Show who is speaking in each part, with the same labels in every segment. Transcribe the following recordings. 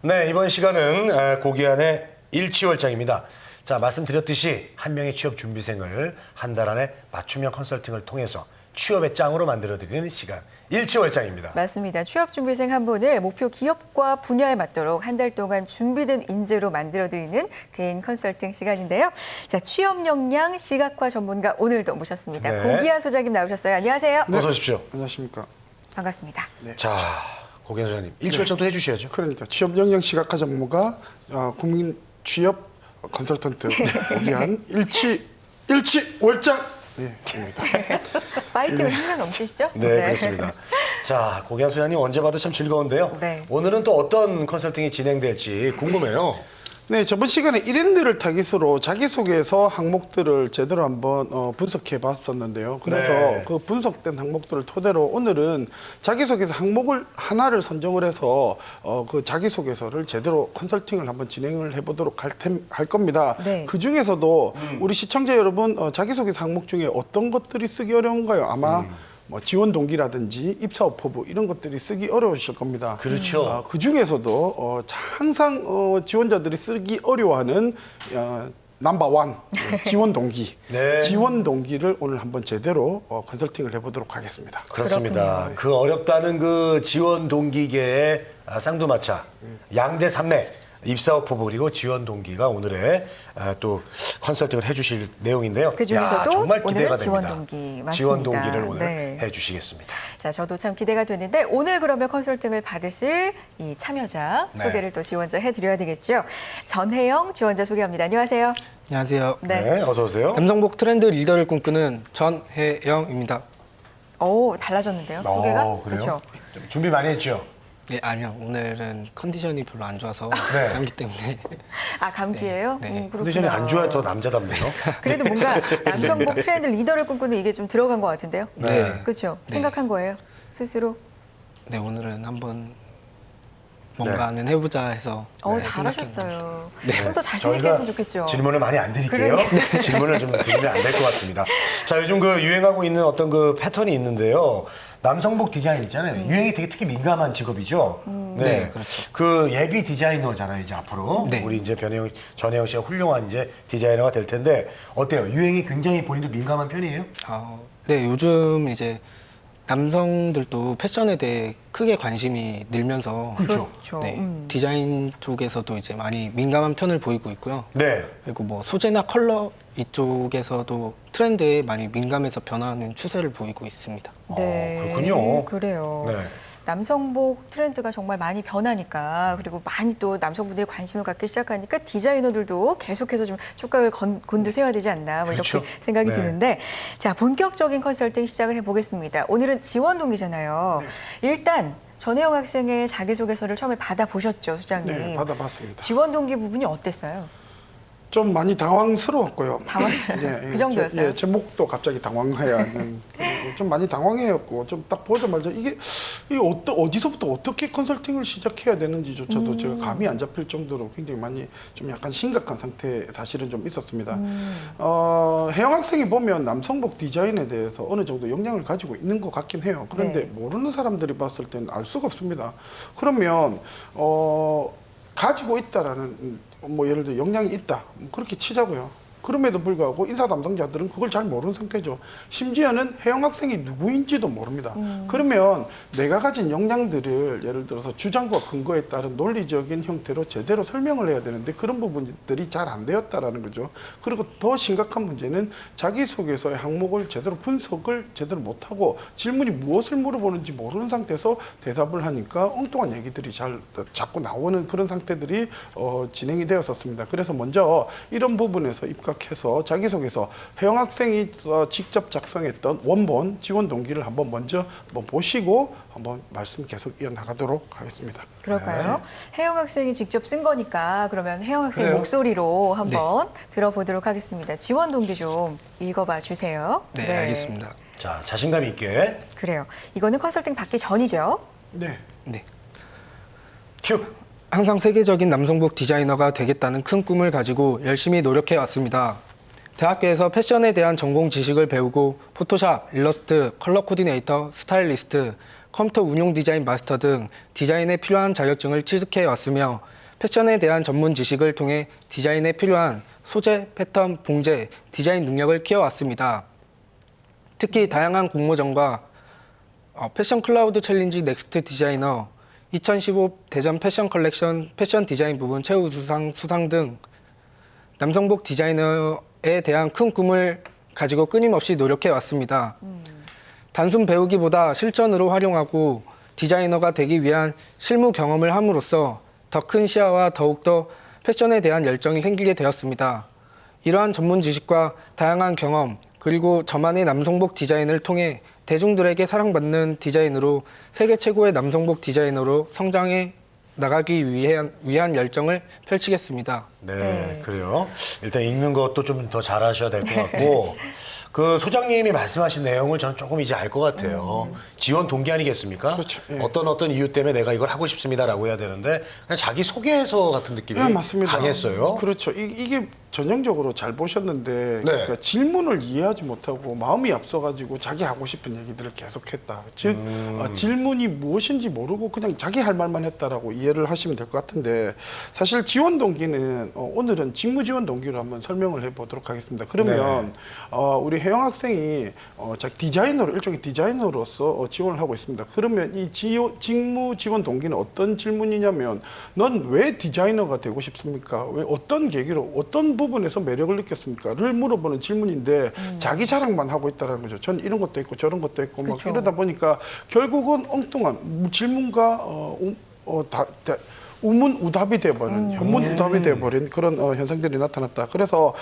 Speaker 1: 네, 이번 시간은 고기안의 일취월장입니다. 자, 말씀드렸듯이 한 명의 취업 준비생을 한 달 안에 맞춤형 컨설팅을 통해서 취업의 짱으로 만들어드리는 시간, 일취월장입니다.
Speaker 2: 맞습니다. 취업준비생 한 분을 목표 기업과 분야에 맞도록 한 달 동안 준비된 인재로 만들어드리는 개인 컨설팅 시간인데요. 자, 취업 역량 시각화 전문가 오늘도 모셨습니다.
Speaker 1: 네.
Speaker 2: 고기안 소장님 나오셨어요. 안녕하세요.
Speaker 1: 어서 오십시오.
Speaker 3: 안녕하십니까.
Speaker 2: 반갑습니다.
Speaker 1: 자, 고기안 소장님, 일취월장도 해주셔야죠.
Speaker 3: 그러니까 취업 역량 시각화 전문가 국민 취업 컨설턴트 고기안 일취월장 입니다.
Speaker 2: 파이팅을 항상 넘치시죠?
Speaker 1: 네, 그렇습니다. 자, 고기안 소장님 언제 봐도 참 즐거운데요.
Speaker 2: 네.
Speaker 1: 오늘은 또 어떤 컨설팅이 진행될지 궁금해요.
Speaker 3: 네, 저번 시간에 1인들을 타깃으로 자기소개서 항목들을 제대로 한번 분석해 봤었는데요. 그래서
Speaker 1: 네.
Speaker 3: 그 분석된 항목들을 토대로 오늘은 자기소개서 항목을 하나를 선정을 해서 그 자기소개서를 제대로 컨설팅을 한번 진행을 해보도록 할 겁니다.
Speaker 2: 네.
Speaker 3: 그 중에서도 우리 시청자 여러분 자기소개서 항목 중에 어떤 것들이 쓰기 어려운가요? 아마 뭐 지원 동기라든지 입사 오퍼부 이런 것들이 쓰기 어려우실 겁니다.
Speaker 1: 그렇죠.
Speaker 3: 그 중에서도 항상 지원자들이 쓰기 어려워하는 넘버원 지원 동기,
Speaker 1: 네.
Speaker 3: 지원 동기를 오늘 한번 제대로 컨설팅을 해보도록 하겠습니다.
Speaker 1: 그렇습니다. 그 어렵다는 그 지원 동기계의 쌍두마차, 양대 산맥, 입사 오퍼부 그리고 지원 동기가 오늘의 또 컨설팅을 해주실 내용인데요.
Speaker 2: 그 중에서도
Speaker 1: 야, 정말 기대가
Speaker 2: 오늘은 지원
Speaker 1: 됩니다.
Speaker 2: 동기 맞습니다.
Speaker 1: 지원 동기를 오늘
Speaker 2: 네.
Speaker 1: 해주시겠습니다.
Speaker 2: 자, 저도 참 기대가 되는데 오늘 그러면 컨설팅을 받으실 이 참여자
Speaker 1: 네.
Speaker 2: 소개를 또 지원자 해드려야 되겠죠. 전혜영 지원자 소개합니다. 안녕하세요.
Speaker 4: 안녕하세요.
Speaker 2: 네.
Speaker 1: 네, 어서 오세요.
Speaker 4: 남성복 트렌드 리더를 꿈꾸는 전혜영입니다.
Speaker 2: 오, 달라졌는데요. 소개가?
Speaker 1: 그래요?
Speaker 2: 그렇죠.
Speaker 1: 좀 준비 많이 했죠?
Speaker 4: 네, 아니요. 오늘은 컨디션이 별로 안 좋아서
Speaker 1: 네.
Speaker 4: 감기 때문에.
Speaker 2: 아, 감기예요?
Speaker 4: 네.
Speaker 2: 그렇구나.
Speaker 1: 컨디션이 안 좋아야 더 남자답네요.
Speaker 2: 그래도 뭔가 남성복 트렌드 리더를 꿈꾸는 이게 좀 들어간 것 같은데요.
Speaker 1: 네.
Speaker 2: 그렇죠.
Speaker 4: 네.
Speaker 2: 생각한 거예요. 스스로.
Speaker 4: 네, 오늘은 한번 뭔가는 해보자 해서.
Speaker 2: 잘하셨어요.
Speaker 4: 네.
Speaker 2: 좀 더 자신 있게
Speaker 1: 저희가
Speaker 2: 했으면 좋겠죠.
Speaker 1: 질문을 많이 안 드릴게요. 질문을 좀 드리면 안 될 것 같습니다. 자, 요즘 그 유행하고 있는 어떤 그 패턴이 있는데요. 남성복 디자인 있잖아요. 유행이 되게 특히 민감한 직업이죠.
Speaker 4: 네, 그렇죠.
Speaker 1: 그 예비 디자이너잖아요, 이제 앞으로.
Speaker 4: 네.
Speaker 1: 우리 이제 전혜영 씨가 훌륭한 이제 디자이너가 될 텐데 어때요? 유행이 굉장히 본인도 민감한 편이에요?
Speaker 4: 네, 요즘 이제 남성들도 패션에 대해 크게 관심이 늘면서.
Speaker 2: 그렇죠.
Speaker 4: 네, 디자인 쪽에서도 이제 많이 민감한 편을 보이고 있고요.
Speaker 1: 네.
Speaker 4: 그리고 뭐 소재나 컬러 이쪽에서도 트렌드에 많이 민감해서 변화하는 추세를 보이고 있습니다.
Speaker 2: 네.
Speaker 1: 그렇군요.
Speaker 2: 그래요.
Speaker 1: 네.
Speaker 2: 남성복 트렌드가 정말 많이 변하니까 그리고 많이 또 남성분들이 관심을 갖기 시작하니까 디자이너들도 계속해서 좀 촉각을 곤두세워야 되지 않나 뭐
Speaker 1: 그렇죠.
Speaker 2: 이렇게 생각이
Speaker 1: 네.
Speaker 2: 드는데 자, 본격적인 컨설팅 시작을 해보겠습니다. 오늘은 지원 동기잖아요. 일단 전혜영 학생의 자기소개서를 처음에 받아보셨죠, 소장님?
Speaker 3: 네, 받아봤습니다.
Speaker 2: 지원 동기 부분이 어땠어요?
Speaker 3: 좀 많이 당황스러웠고요.
Speaker 2: 그 정도였어요?
Speaker 3: 제목도 갑자기 당황해야 하는 좀 많이 당황해였고 좀 딱 보자마자 이게 어디서부터 어떻게 컨설팅을 시작해야 되는지조차도 제가 감이 안 잡힐 정도로 굉장히 많이 좀 약간 심각한 상태 사실은 좀 있었습니다. 혜영 학생이 보면 남성복 디자인에 대해서 어느 정도 역량을 가지고 있는 것 같긴 해요. 그런데
Speaker 2: 네.
Speaker 3: 모르는 사람들이 봤을 때는 알 수가 없습니다. 그러면 가지고 있다라는 뭐 예를 들어 역량이 있다 뭐 그렇게 치자고요. 그럼에도 불구하고 인사 담당자들은 그걸 잘 모르는 상태죠. 심지어는 혜영 학생이 누구인지도 모릅니다. 그러면 내가 가진 역량들을 예를 들어서 주장과 근거에 따른 논리적인 형태로 제대로 설명을 해야 되는데 그런 부분들이 잘 안 되었다라는 거죠. 그리고 더 심각한 문제는 자기소개서의 항목을 제대로 분석을 제대로 못하고 질문이 무엇을 물어보는지 모르는 상태에서 대답을 하니까 엉뚱한 얘기들이 자꾸 나오는 그런 상태들이 진행이 되었었습니다. 그래서 먼저 이런 부분에서 입각해서 자기소개서 혜영 학생이 직접 작성했던 원본 지원 동기를 한번 먼저 보시고 한번 말씀 계속 이어나가도록 하겠습니다.
Speaker 2: 그럴까요? 혜영 학생이 직접 쓴 거니까 그러면 혜영 학생
Speaker 1: 그래요.
Speaker 2: 목소리로 한번 들어보도록 하겠습니다. 지원 동기 좀 읽어봐 주세요.
Speaker 4: 네, 알겠습니다.
Speaker 1: 자, 자신감 있게
Speaker 2: 그래요. 이거는 컨설팅 받기 전이죠.
Speaker 3: 네.
Speaker 4: 네.
Speaker 1: 큐.
Speaker 4: 항상 세계적인 남성복 디자이너가 되겠다는 큰 꿈을 가지고 열심히 노력해 왔습니다. 대학교에서 패션에 대한 전공 지식을 배우고 포토샵, 일러스트, 컬러 코디네이터, 스타일리스트, 컴퓨터 운용 디자인 마스터 등 디자인에 필요한 자격증을 취득해 왔으며 패션에 대한 전문 지식을 통해 디자인에 필요한 소재, 패턴, 봉제, 디자인 능력을 키워왔습니다. 특히 다양한 공모전과 패션 클라우드 챌린지 넥스트 디자이너, 2015 대전 패션 컬렉션 패션 디자인 부분 최우수상 수상 등 남성복 디자이너에 대한 큰 꿈을 가지고 끊임없이 노력해 왔습니다. 단순 배우기보다 실전으로 활용하고 디자이너가 되기 위한 실무 경험을 함으로써 더 큰 시야와 더욱더 패션에 대한 열정이 생기게 되었습니다. 이러한 전문 지식과 다양한 경험, 그리고 저만의 남성복 디자인을 통해 대중들에게 사랑받는 디자인으로 세계 최고의 남성복 디자이너로 성장해 나가기 위한 열정을 펼치겠습니다.
Speaker 1: 네,
Speaker 2: 네.
Speaker 1: 그래요. 일단 읽는 것도 좀 더 잘하셔야 될 것 같고 그 소장님이 말씀하신 내용을 저는 조금 이제 알 것 같아요. 지원 동기 아니겠습니까?
Speaker 3: 그렇죠. 예.
Speaker 1: 어떤 이유 때문에 내가 이걸 하고 싶습니다라고 해야 되는데 그냥 자기 소개서 같은 느낌이
Speaker 3: 네, 맞습니다.
Speaker 1: 강했어요.
Speaker 3: 그렇죠. 이게 전형적으로 잘 보셨는데
Speaker 1: 네.
Speaker 3: 그러니까 질문을 이해하지 못하고 마음이 앞서가지고 자기 하고 싶은 얘기들을 계속했다. 즉 질문이 무엇인지 모르고 그냥 자기 할 말만 했다라고 이해를 하시면 될 것 같은데 사실 지원 동기는 오늘은 직무 지원 동기로 한번 설명을 해보도록 하겠습니다. 그러면 우리 혜영 학생이 디자이너로 일종의 디자이너로서 지원을 하고 있습니다. 그러면 이 직무 지원 동기는 어떤 질문이냐면 넌 왜 디자이너가 되고 싶습니까? 왜 어떤 계기로 어떤 부분에서 매력을 느꼈습니까?를 물어보는 질문인데 자기 자랑만 하고 있다는 거죠. 전 이런 것도 있고 저런 것도 있고 막
Speaker 2: 그쵸.
Speaker 3: 이러다 보니까 결국은 엉뚱한 질문과 우문우답이 돼버린 현문우답이 돼버린 그런 현상들이 나타났다. 그래서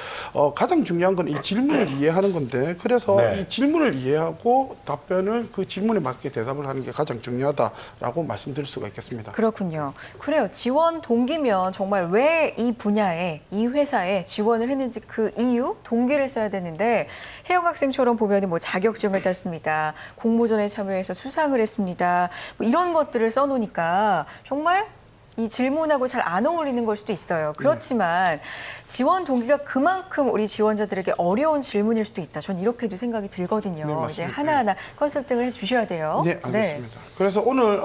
Speaker 3: 가장 중요한 건 이 질문을 이해하는 건데 그래서
Speaker 1: 네.
Speaker 3: 이 질문을 이해하고 답변을 그 질문에 맞게 대답을 하는 게 가장 중요하다라고 말씀드릴 수가 있겠습니다.
Speaker 2: 그렇군요. 그래요. 지원 동기면 정말 왜 이 분야에, 이 회사에 지원을 했는지 그 이유, 동기를 써야 되는데 혜영 학생처럼 보면 뭐 자격증을 땄습니다. 공모전에 참여해서 수상을 했습니다. 뭐 이런 것들을 써놓으니까 정말 이 질문하고 잘 안 어울리는 걸 수도 있어요. 그렇지만 지원 동기가 그만큼 우리 지원자들에게 어려운 질문일 수도 있다. 전 이렇게도 생각이 들거든요.
Speaker 3: 네, 맞습니다.
Speaker 2: 이제 하나하나 컨설팅을 해주셔야 돼요.
Speaker 3: 네, 알겠습니다. 그래서 오늘